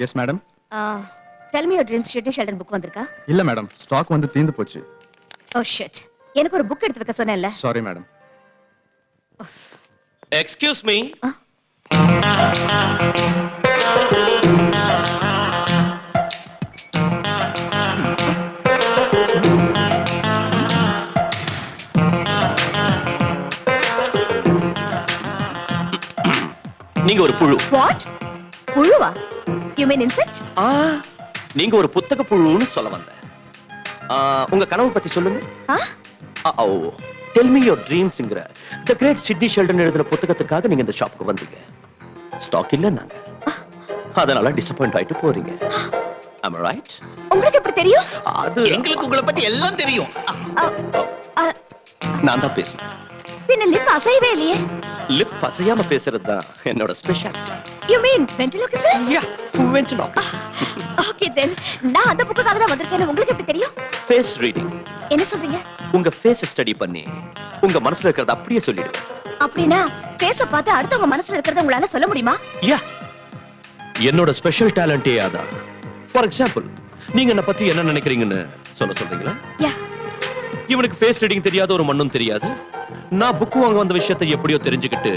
S madam. Tell me your dreams Sidney Sheldon book வந்திருக்கா? இல்ல madam, stock வந்து தீந்து போச்சு. Oh shit. எனக்கு ஒரு புக் எடுத்து வைக்க சொன்னேன்ல. Sorry madam. Excuse me. நீங்க ஒரு புழு. வாட்? புழுவா? You mean insect? நீங்க ஒரு புத்தக புழுன்னு சொல்ல வந்தேன். உங்க கனவு பத்தி சொல்லுங்க. டெல் மீ யுவர் ட்ரீம்ஸ்ங்கற தி கிரேட் சிட்னி ஷெல்டன் எழுதின புத்தகத்துக்காக நீங்க இந்த ஷாப்புக்கு வந்தீங்க. ஸ்டாக் இல்ல நாங்க. அதனால டிசப்பாயிண்ட் ஆயிட்டு போறீங்க. am I right? உங்களுக்கு எப்படி தெரியும்? அது எங்களுக்கு உங்களை பத்தி எல்லாம் தெரியும். நான் தான் பேசுறேன். பின்ன லிப் அசையவே இல்லையே. லிப் அசையாம பேசுறது தான் என்னோட specialty. You mean ventriloquism? Yeah, ventriloquism. Okay then நான் அந்த புக்குக்காக தான் வந்திருக்கேன்னு உங்களுக்கு எப்படி தெரியும்? Face reading. என்ன சொல்றீங்க? உங்க ஃபேஸ் ஸ்டடி பண்ணி உங்க மனசுல இருக்கிறத அப்படியே சொல்லிடுவேன். அப்படினா ஃபேஸ பார்த்து அடுத்தவங்க மனசுல இருக்கிறத உங்களால சொல்ல முடியுமா? யா, என்னோட ஸ்பெஷல் டேலண்டே அதான். ஃபார் எக்ஸாம்பிள், நீங்க என்ன பத்தி என்ன நினைக்கிறீங்கன்னு சொல்றீங்களா? யா. இவனுக்கு ஃபேஸ் ரீடிங் தெரியாத ஒரு மண்ணும் தெரியாது. நான் புக் வாங்க வந்த விஷயத்தை எப்படியோ தெரிஞ்சுக்கிட்டு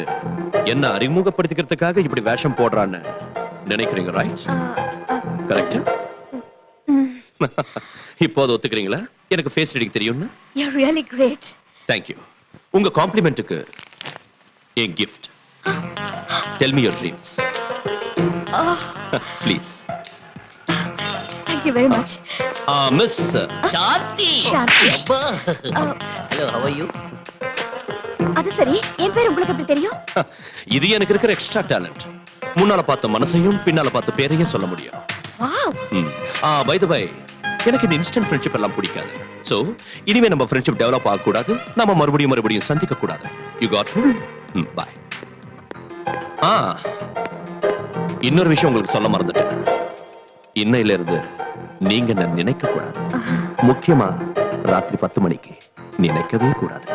என்ன அறிமுகப்படுத்திக்கிறதுக்காக இப்படி வேஷம் போடுறான்னு நினைக்கிறீங்க, ரைட்? கரெக்ட். இப்போது ஒத்துக்கிறீங்களா எனக்கு ஃபேஸ் ரீடிங் தெரியும்னு? You're really great. Thank you. உங்க காம்ப்ளிமெண்ட்டுக்கு a gift. Tell me your dreams. Please. Thank you very much. Miss Shanti. Shanti. Hello, how are you? அது சரி, என் பேர் உங்களுக்கு எப்படி தெரியும்? இது எனக்கு இருக்கிற எக்ஸ்ட்ரா டேலண்ட். முன்னால பார்த்த மனசையும் பின்னால பார்த்த பேரையும் சொல்ல முடியும். வாவ். பை தி பை, எனக்கு இந்த இன்ஸ்டன்ட் ஃப்ரெண்ட்ஷிப் எல்லாம் பிடிக்காது. சோ இனிமே நம்ம ஃப்ரெண்ட்ஷிப் டெவலப் ஆக கூடாது, நம்ம மறுபடியும் சந்திக்க கூடாது. You got me? பை. இன்னொரு விஷயம் உங்களுக்கு சொல்ல மறந்துட்டேன். இன்னையில இருந்து நீங்க நான் நினைக்க கூடாது. முக்கியமா ராத்திரி 10 மணிக்கு நினைக்கவே கூடாது.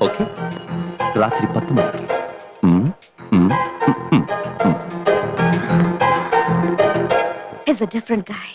ஓகே? ராத்திரி 10 மணிக்கு. He's a different guy.